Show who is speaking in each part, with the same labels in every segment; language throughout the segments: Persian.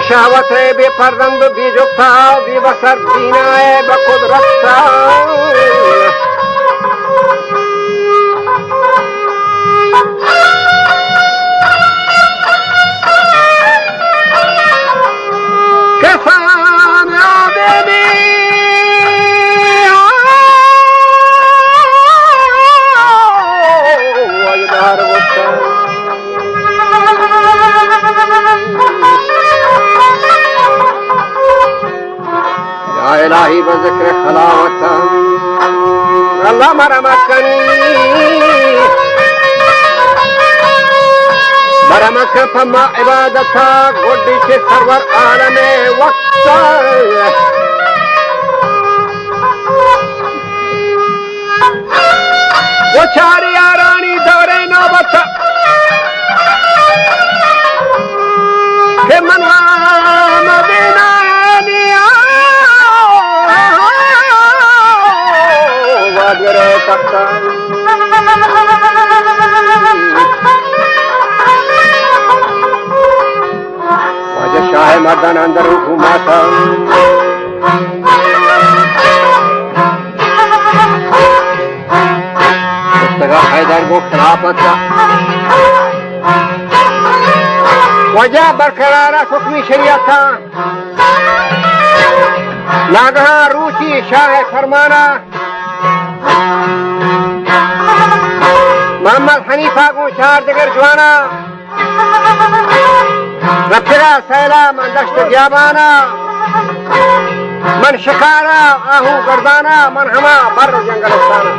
Speaker 1: شهوت بی پرزند و بی جفتا بی بسر بینای به قدرت کسان آبیدی وای دار بستن یا الهی بذکر خلاوتا اللہ مرمت کنی مرمت کن پما عبادتا گوڑی چه سرور عالم وقتا و چاری یارانی دوره نوبتا که من مدینانی وادر تختا واجه شاه مردان اندر حکومتا مستقا حیدر گو خلافتا وجه برقرار حکمی شریعتا ناگهان روچی شاه فرمانا محمد حنیفه کو چار دگر جوانا رفتگا سیلا من دشت بیابانا من شکارا آهو گردانا من ہما بر جنگلستانا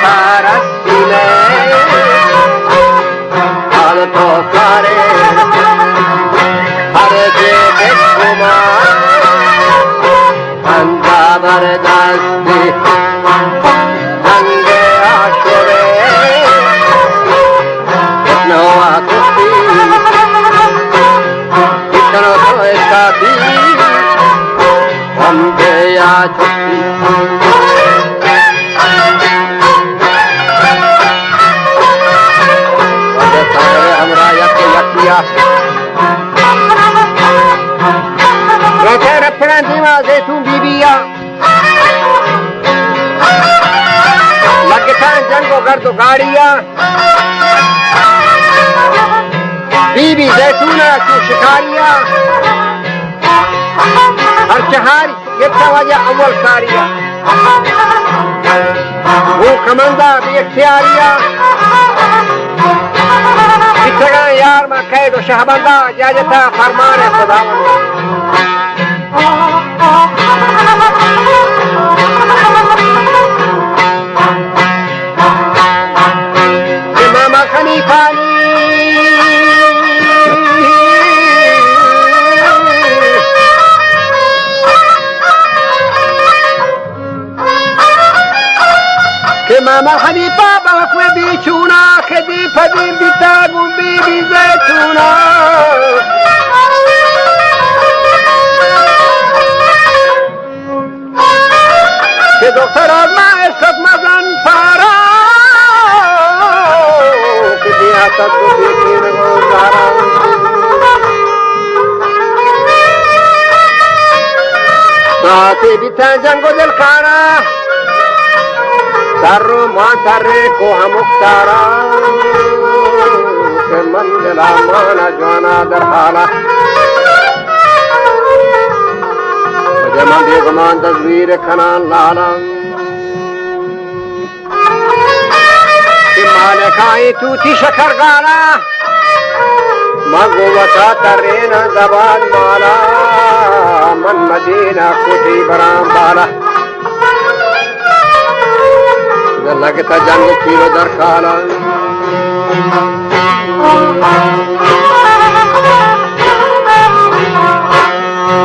Speaker 1: پرستیله حال تو کاره هر جه بکما انجا بر دستی زنگ آشوره نوا کسی اتنا تو استاتی هم بیا چکی روچه رفتن دیما زیتون بی بیا لگتان جنگ و گرد و گاڑیا بی بی زیتونا تو شکاریا ہر چہاری یک وجہ اول ساریا وہ کمندہ بھی اختیاریا بچگاں یار میں قید و شہبندہ جاجتا فرمان خداوند امام خلیفانی امام خلیفہ بوکوے بیچونا کدی پدی بیتا گنبی بی زیتونا که دکتر از ما اسکت مزن پارا کدی حتت کو بیتی نگوزارا ساتی بیتا جنگو دل کارا سر ماتر کو ہم اختارا کہ منزلہ مانا جوانا در حالا مجھے من بھی گمان تصویر کھنان لالا کہ مالکائی توتی شکر گالا مگو وطا ترین زبان مالا من مدینہ کٹی برام بالا لگتا جنگ پیرو در کالا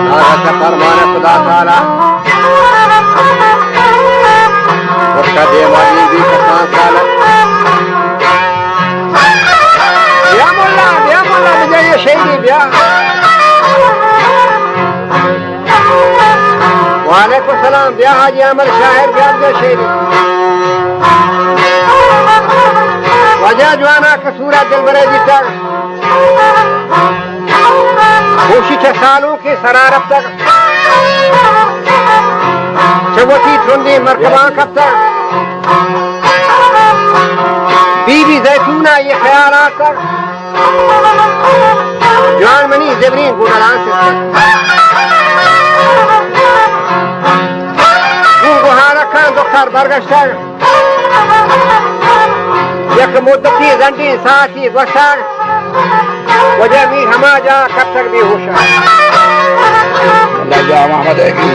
Speaker 1: نارا کا فرمان خدا تعالی اس کا دیوانی بھی کسان سالا بیا مولا مجھے یہ شہیدی بیا وعلیکم السلام بیا حاجی عمر شاہر بیا مجھے شہیدی وجہ جوانا کسورہ دل برے جیتا خوشی چھ سالوں کی سرارب تک چبوتی ترندی مرکبان کب تک بی بی زیتونہ یہ خیالات تک جوان منی زبرین گونلان سے گون گوہانا کان دکتر برگشتر یک مدتی زندی ساتھی گوشتر وجہ بھی ہما جا کب تک بھی ہوشا اللہ جا محمد ایگی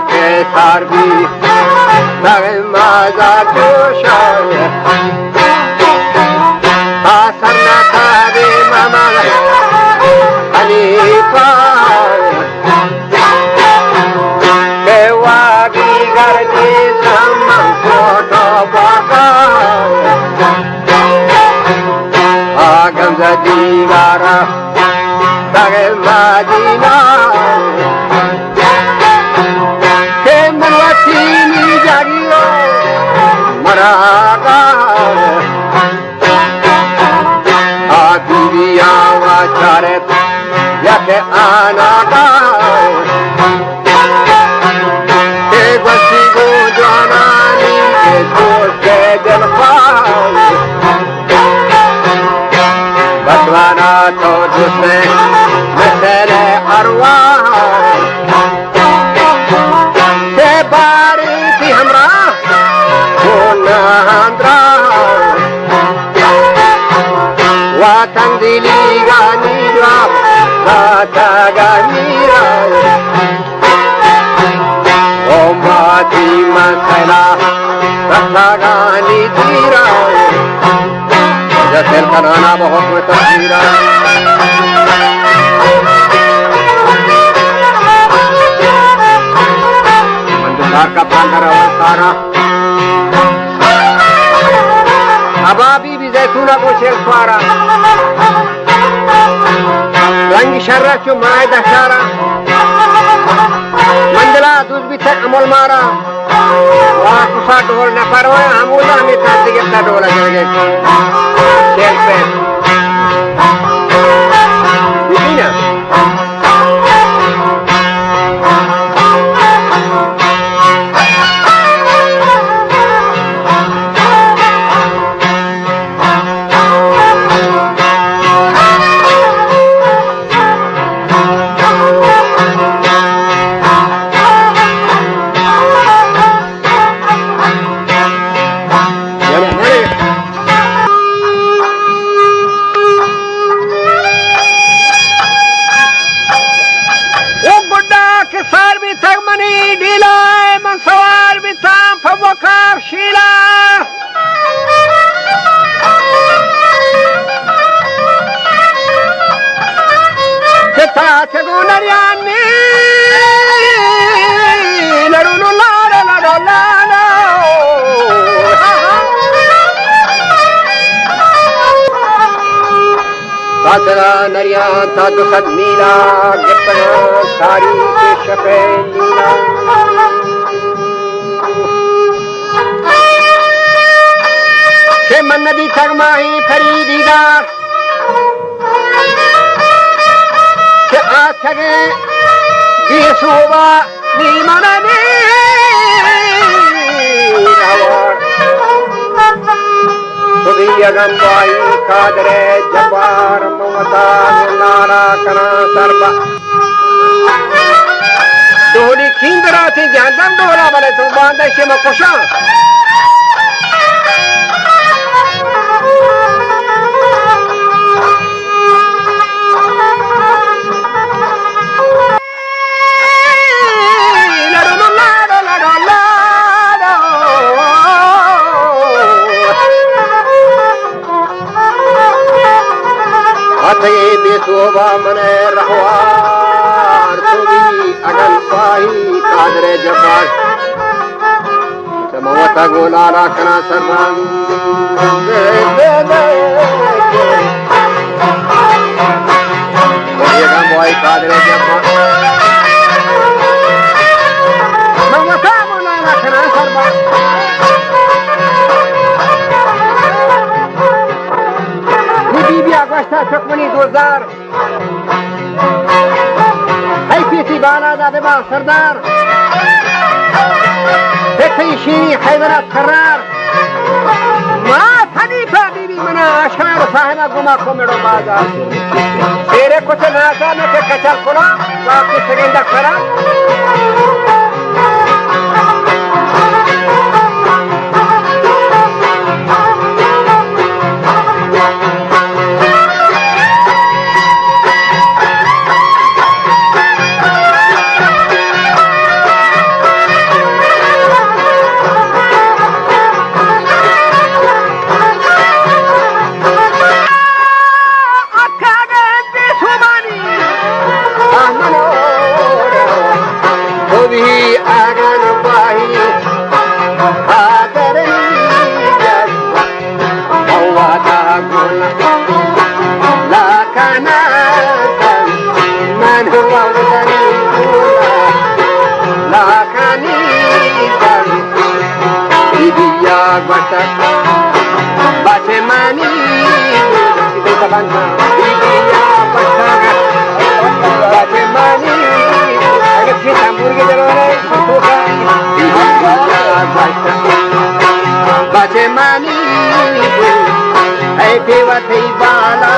Speaker 1: ke sarbi sare maza doshay asarna tabe mama hanifa zaman foto baka agam zadigara Tagel Madina Kemuatini jagiro Maraga Abiya wacharet Yake anaga Egwasigo jwanani Eskoske delfai Baswana to dusne Mesele arwah Se bari ti hamra Kuna handra Watan dili gani dwa Wata ganira Omati masela Rasa gani tira जैसे कराना बहुत में तस्वीर मंदिर का पांडर सारा अबाबी भी जैतूना को शेर स्वारा रंग शर्रा चु माए दशारा मंडला दूध भी तक अमल मारा वहाँ कुसा ढोल न परवाए हमूला हमें ताती कितना ढोला जाएगा Siempre. Divina. Satara nariya tadu sadmila gipana sari ke shape nila Ke mannadi tagmahi farididar Ke athage bisuba nimanani awar Sudiya gambai kadre jabbar mawata nara kana sarba Doli kindra thi jandam dola bale tu banda shema kosha Athe besoba mane rahwar Sugi agan pahi kadre jabbar Samawata golala kana sarvan Agan pahi kadre jabbar Samawata golala kana sarvan Agasta Chokmani 2000 Hayfiyati Bala da Beba Sardar Dekhi Shiri Haydarat Karar Ma Hanifa Bibi Mana Ashar Sahiba Guma Komedo Baza Tere Kuch Nasa Nate Kachal Kula Waqti Segenda Kara Lakhani बिबिया बटक बाटे मानी बिबिया बटक बाटे मानी अगर kita मुर्गी जरूर बिबिया बटक बाटे मानी ऐ देवा थई बाला